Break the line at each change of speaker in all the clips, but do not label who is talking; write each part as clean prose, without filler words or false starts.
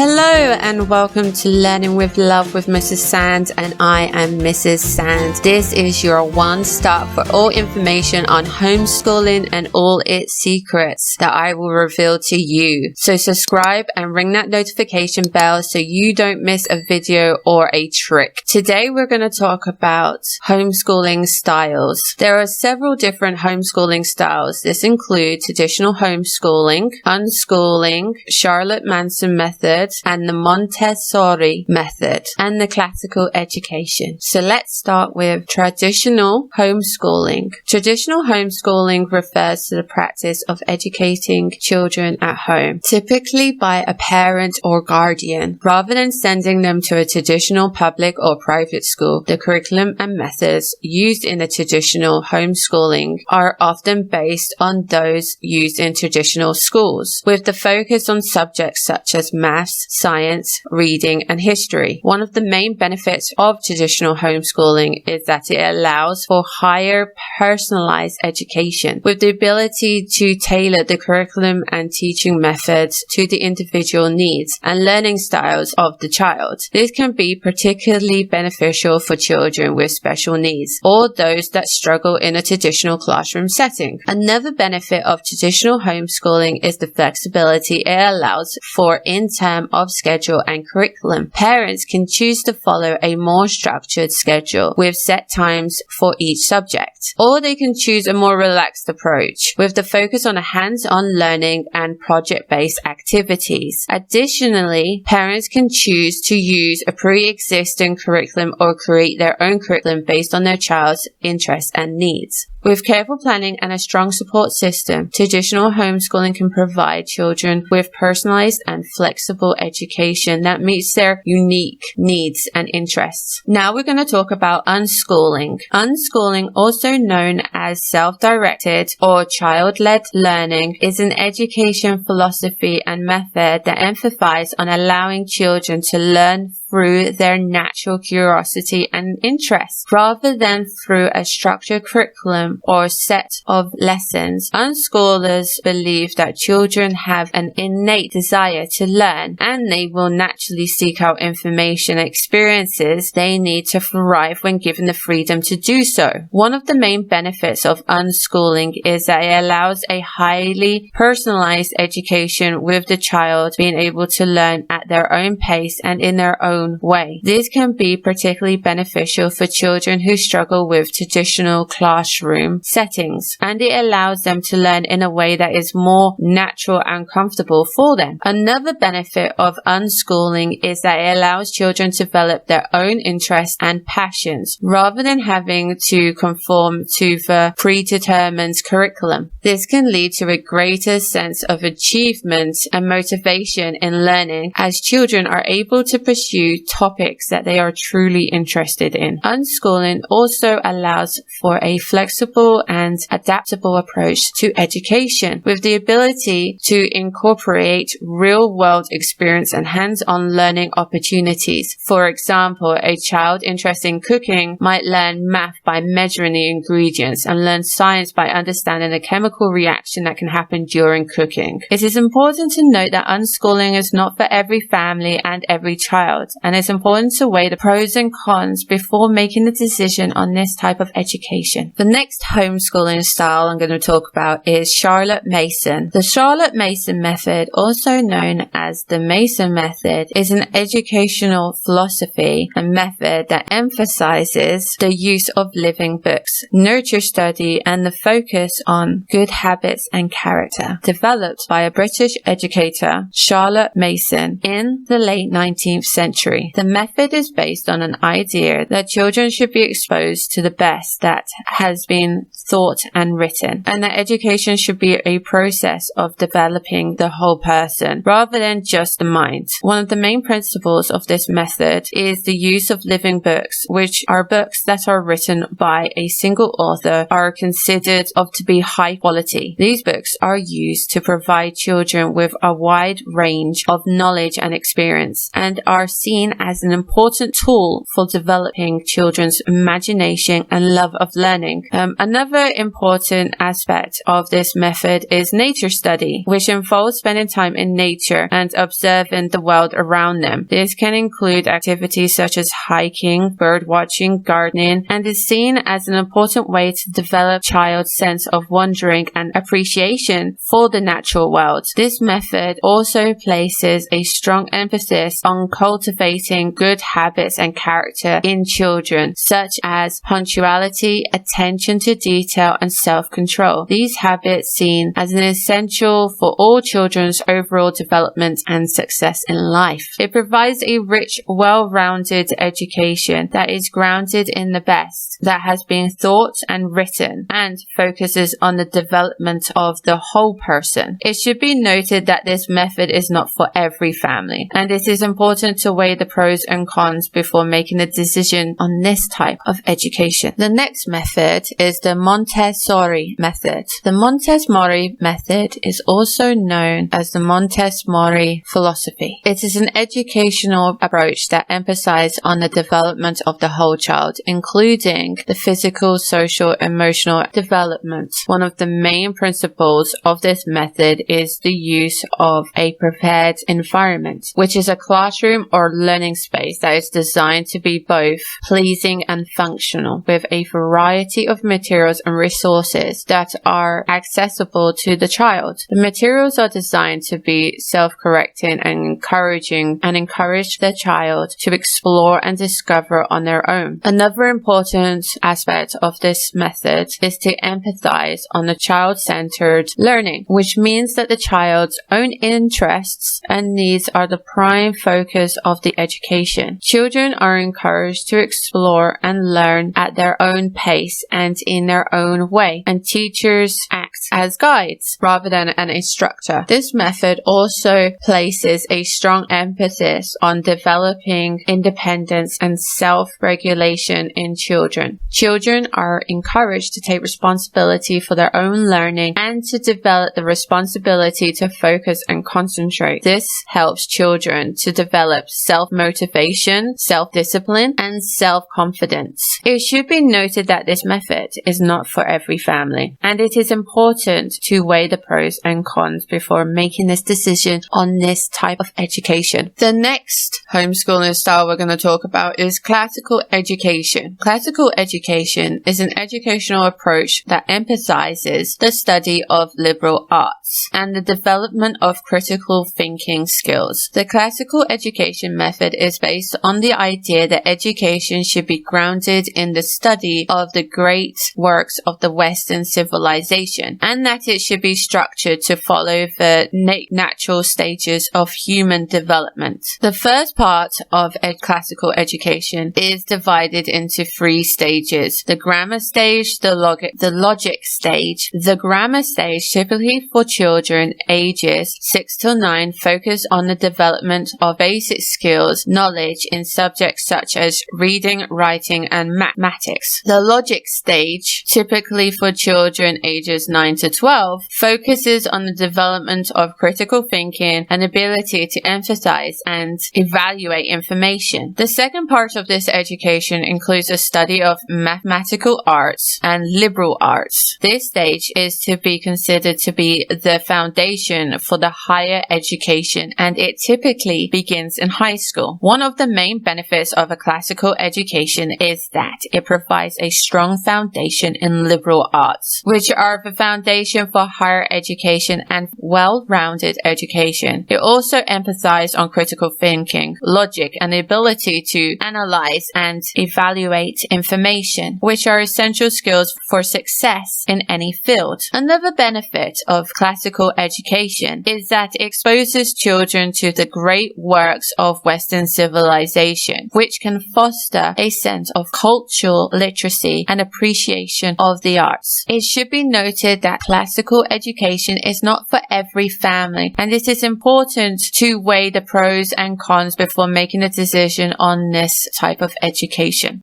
Hello and welcome to Learning with Love with Mrs. Sands, and I am Mrs. Sands. This is your one stop for all information on homeschooling and all its secrets that I will reveal to you. So subscribe and ring that notification bell so you don't miss a video or a trick. Today we're going to talk about homeschooling styles. There are several different homeschooling styles. This includes traditional homeschooling, unschooling, Charlotte Manson method, and the Montessori method, and the classical education. So let's start with traditional homeschooling. Traditional homeschooling refers to the practice of educating children at home, typically by a parent or guardian, rather than sending them to a traditional public or private school. The curriculum and methods used in the traditional homeschooling are often based on those used in traditional schools, with the focus on subjects such as maths, science, reading, and history. One of the main benefits of traditional homeschooling is that it allows for higher personalized education, with the ability to tailor the curriculum and teaching methods to the individual needs and learning styles of the child. This can be particularly beneficial for children with special needs or those that struggle in a traditional classroom setting. Another benefit of traditional homeschooling is the flexibility it allows for in terms of schedule and curriculum. Parents can choose to follow a more structured schedule with set times for each subject, or they can choose a more relaxed approach with the focus on a hands-on learning and project-based activities. Additionally, parents can choose to use a pre-existing curriculum or create their own curriculum based on their child's interests and needs. With careful planning and a strong support system, traditional homeschooling can provide children with personalized and flexible education that meets their unique needs and interests. Now we're going to talk about unschooling. Unschooling, also known as self-directed or child-led learning, is an education philosophy and method that emphasizes on allowing children to learn through their natural curiosity and interests, rather than through a structured curriculum or set of lessons. Unschoolers believe that children have an innate desire to learn, and they will naturally seek out information and experiences they need to thrive when given the freedom to do so. One of the main benefits of unschooling is that it allows a highly personalized education, with the child being able to learn at their own pace and in their own way. This can be particularly beneficial for children who struggle with traditional classroom settings, and it allows them to learn in a way that is more natural and comfortable for them. Another benefit of unschooling is that it allows children to develop their own interests and passions, rather than having to conform to the predetermined curriculum. This can lead to a greater sense of achievement and motivation in learning, as children are able to pursue topics that they are truly interested in. Unschooling also allows for a flexible and adaptable approach to education, with the ability to incorporate real-world experience and hands-on learning opportunities. For example, a child interested in cooking might learn math by measuring the ingredients and learn science by understanding the chemical reaction that can happen during cooking. It is important to note that unschooling is not for every family and every child, and it's important to weigh the pros and cons before making the decision on this type of education. The next homeschooling style I'm going to talk about is Charlotte Mason. The Charlotte Mason method, also known as the Mason method, is an educational philosophy and method that emphasizes the use of living books, nurture study, and the focus on good habits and character. Developed by a British educator, Charlotte Mason, in the late 19th century. The method is based on an idea that children should be exposed to the best that has been thought and written, and that education should be a process of developing the whole person rather than just the mind. One of the main principles of this method is the use of living books, which are books that are written by a single author, are considered to be high quality. These books are used to provide children with a wide range of knowledge and experience, and are seen as an important tool for developing children's imagination and love of learning. Another important aspect of this method is nature study, which involves spending time in nature and observing the world around them. This can include activities such as hiking, bird watching, gardening, and is seen as an important way to develop a child's sense of wondering and appreciation for the natural world. This method also places a strong emphasis on cultivating good habits and character in children, such as punctuality, attention to detail, and self-control. These habits seen as an essential for all children's overall development and success in life. It provides a rich, well-rounded education that is grounded in the best that has been thought and written, and focuses on the development of the whole person. It should be noted that this method is not for every family, and it is important to weigh the pros and cons before making a decision on this type of education. The next method is the Montessori method. The Montessori method is also known as the Montessori philosophy. It is an educational approach that emphasizes on the development of the whole child, including the physical, social, emotional development. One of the main principles of this method is the use of a prepared environment, which is a classroom or learning space that is designed to be both pleasing and functional, with a variety of materials and resources that are accessible to the child. The materials are designed to be self-correcting and encourage the child to explore and discover on their own. Another important aspect of this method is to empathize on the child-centered learning, which means that the child's own interests and needs are the prime focus of the education. Children are encouraged to explore and learn at their own pace and in their own way, and teachers act as guides rather than an instructor. This method also places a strong emphasis on developing independence and self-regulation in children. Children are encouraged to take responsibility for their own learning and to develop the responsibility to focus and concentrate. This helps children to develop self-motivation, self-discipline, and self-confidence. It should be noted that this method is not for every family, and it is important to weigh the pros and cons before making this decision on this type of education. The next homeschooling style we're going to talk about is classical education. Classical education is an educational approach that emphasizes the study of liberal arts and the development of critical thinking skills. The classical education method is based on the idea that education should be grounded in the study of the great works of the Western civilization, and that it should be structured to follow the natural stages of human development. The first part of classical education is divided into 3 stages: the grammar stage, the logic stage. The grammar stage, typically for children ages 6 to 9, focus on the development of basic skills, knowledge in subjects such as reading, writing, and mathematics. The logic stage, typically for children ages 9 to 12, focuses on the development of critical thinking and ability to emphasize and evaluate information. The second part of this education includes a study of mathematical arts and liberal arts. This stage is to be considered to be the foundation for the higher education, and it typically begins in high school. One of the main benefits of a classical education is that it provides a strong foundation in liberal arts, which are the foundation for higher education and well-rounded education. It also emphasizes on critical thinking, logic, and the ability to analyze and evaluate information, which are essential skills for success in any field. Another benefit of classical education is that it exposes children to the great works of Western civilization, which can foster a sense of cultural literacy and appreciation of the arts. It should be noted that classical education is not for every family, and it is important to weigh the pros and cons before making a decision on this type of education.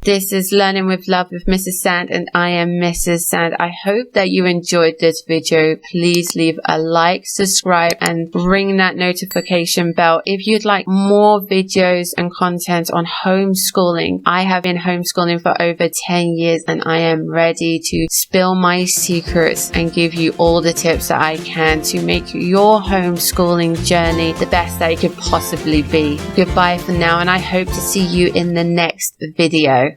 This is Learning with Love with Mrs. Sand, and I am Mrs. Sand. I hope that you enjoyed this video. Please leave a like, subscribe, and ring that notification bell if you'd like more videos and content on homeschooling. I have been homeschooling for over 10 years and I am ready to spill my secrets and give you all the tips that I can to make your homeschooling journey the best that it could possibly be. Goodbye for now, and I hope to see you in the next video.